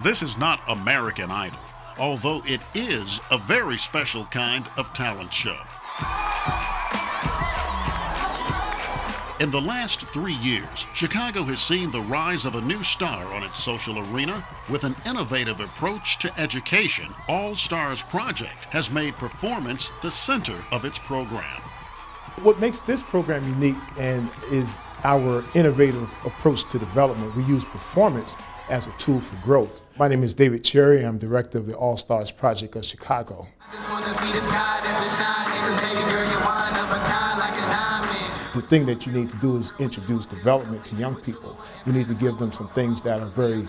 This is not American Idol, although it is a very special kind of talent show. In the last 3 years, Chicago has seen the rise of a new star on its social arena. With an innovative approach to education, All Stars Project has made performance the center of its program. What makes this program unique is our innovative approach to development. We use performance as a tool for growth. My name is David Cherry. I'm director of the All Stars Project of Chicago. The thing that you need to do is introduce development to young people. You need to give them some things that are very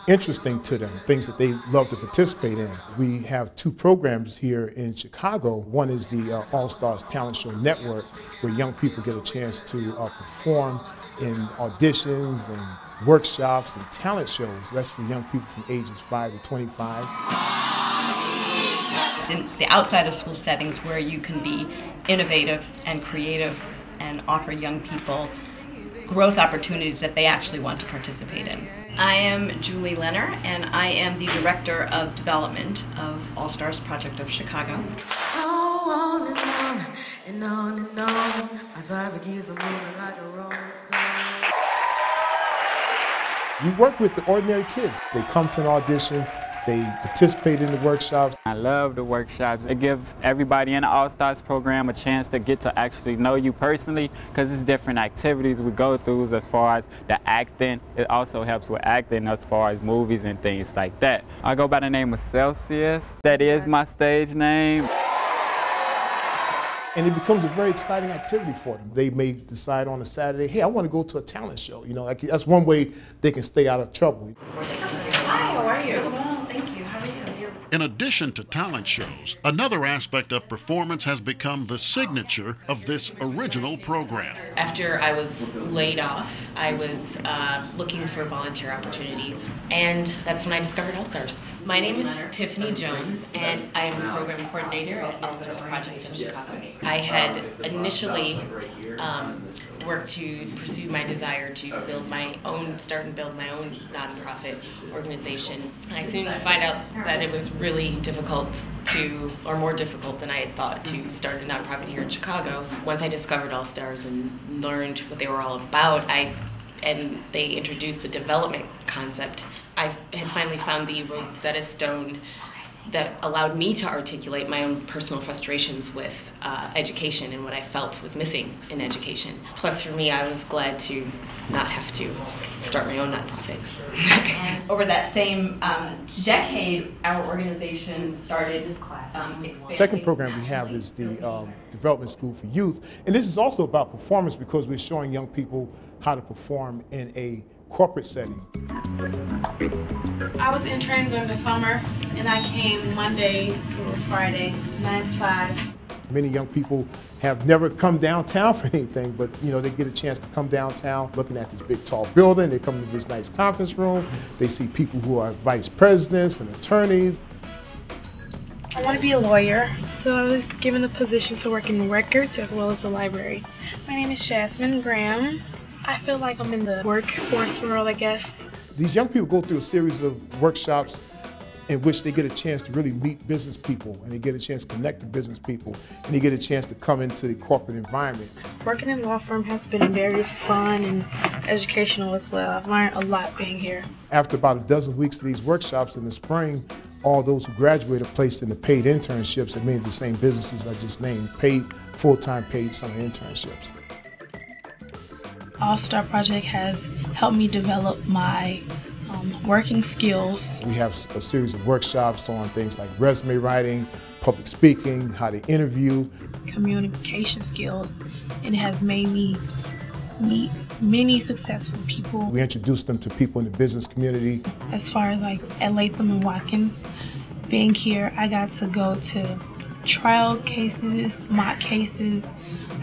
interesting to them, things that they love to participate in. We have 2 programs here in Chicago. One is the All Stars Talent Show Network, where young people get a chance to perform in auditions and workshops and talent shows. That's for young people from ages 5 to 25. In the outside of school settings where you can be innovative and creative and offer young people growth opportunities that they actually want to participate in. I am Julie Leonard, and I am the Director of Development of All Stars Project of Chicago. On and on and on and on. My cyber keys are moving like a rolling stone. We work with the ordinary kids. They come to an audition, they participate in the workshops. I love the workshops. They give everybody in the All Stars program a chance to get to actually know you personally, because it's different activities we go through as far as the acting. It also helps with acting as far as movies and things like that. I go by the name of Celsius. That is my stage name. And it becomes a very exciting activity for them. They may decide on a Saturday, hey, I want to go to a talent show. You know, like, that's one way they can stay out of trouble. Hi, how are you? Well, thank you. How are you? In addition to talent shows, another aspect of performance has become the signature of this original program. After I was laid off, I was looking for volunteer opportunities, and that's when I discovered All Stars. My name is Tiffany Jones, and I am the program coordinator at All Stars Project of Chicago. I had initially worked to pursue my desire to start and build my own nonprofit organization. I soon found out that it was really difficult or more difficult than I had thought to start a nonprofit here in Chicago. Once I discovered All Stars and learned what they were all about, and they introduced the development concept, I had finally found the Rosetta Stone that allowed me to articulate my own personal frustrations with education and what I felt was missing in education. Plus, for me, I was glad to not have to start my own nonprofit. Over that same decade, our organization started this class. The second program we have is the Development School for Youth. And this is also about performance, because we're showing young people how to perform in a corporate setting. I was interning during the summer, and I came Monday through Friday, 9 to 5. Many young people have never come downtown for anything, but you know, they get a chance to come downtown looking at this big tall building. They come to this nice conference room. They see people who are vice presidents and attorneys. I want to be a lawyer, so I was given the position to work in records as well as the library. My name is Jasmine Graham. I feel like I'm in the workforce world, I guess. These young people go through a series of workshops in which they get a chance to really meet business people, and they get a chance to connect to business people, and they get a chance to come into the corporate environment. Working in a law firm has been very fun and educational as well. I've learned a lot being here. After about a dozen weeks of these workshops in the spring, all those who graduate are placed in the paid internships at many of the same businesses I just named, paid, full-time paid summer internships. All Star Project has helped me develop my working skills. We have a series of workshops on things like resume writing, public speaking, how to interview, communication skills, and it has made me meet many successful people. We introduce them to people in the business community. As far as like at Latham and Watkins, being here, I got to go to trial cases, mock cases.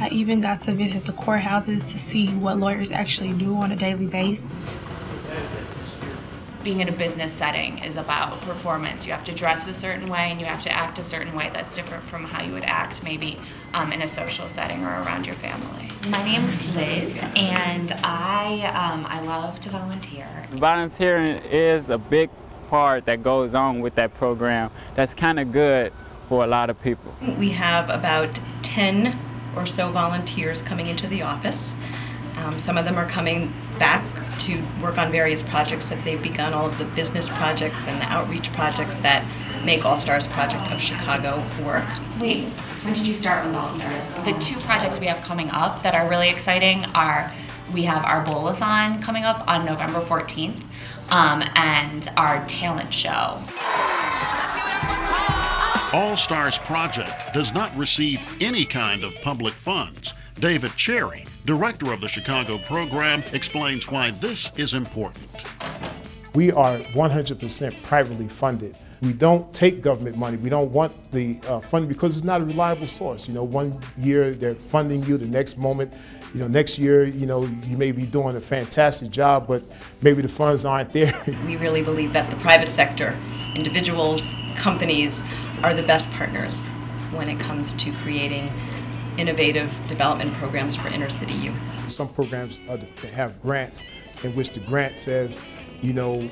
I even got to visit the courthouses to see what lawyers actually do on a daily basis. Being in a business setting is about performance. You have to dress a certain way and you have to act a certain way that's different from how you would act maybe in a social setting or around your family. My name's Liz, and I love to volunteer. Volunteering is a big part that goes on with that program that's kind of good for a lot of people. We have about 10 or so volunteers coming into the office. Some of them are coming back to work on various projects that they've begun, all of the business projects and the outreach projects that make All Stars Project of Chicago work. Wait, when did you start with All Stars? The two projects we have coming up that are really exciting are, we have our Bowl-a-thon coming up on November 14th, and our talent show. All Stars Project does not receive any kind of public funds. David Cherry, director of the Chicago program, explains why this is important. We are 100% privately funded. We don't take government money. We don't want the funding because it's not a reliable source. You know, one year they're funding you, the next moment, you know, next year, you know, you may be doing a fantastic job, but maybe the funds aren't there. We really believe that the private sector, individuals, companies, are the best partners when it comes to creating innovative development programs for inner city youth. Some programs have grants in which the grant says, you know,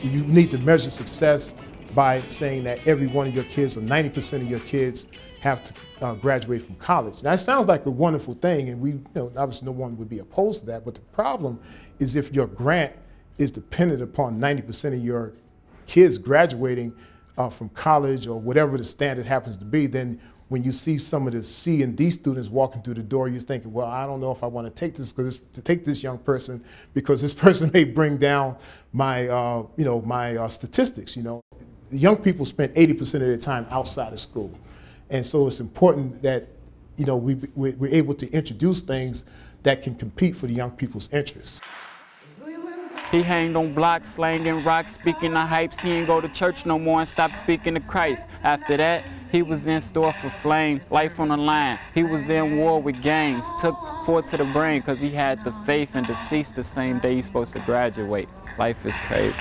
you need to measure success by saying that every one of your kids or 90% of your kids have to graduate from college. Now, it sounds like a wonderful thing, and we, you know, obviously no one would be opposed to that, but the problem is if your grant is dependent upon 90% of your kids graduating from college or whatever the standard happens to be, then when you see some of the C and D students walking through the door, you're thinking, well, I don't know if I want to take this young person because this person may bring down my, you know, my statistics. You know, young people spend 80% of their time outside of school, and so it's important that, you know, we're able to introduce things that can compete for the young people's interests. He hanged on blocks, slanging rocks, speaking the hypes. He ain't go to church no more and stopped speaking to Christ. After that, he was in store for flame, life on the line. He was in war with gangs, took 4 to the brain because he had the faith and deceased the same day he's supposed to graduate. Life is crazy.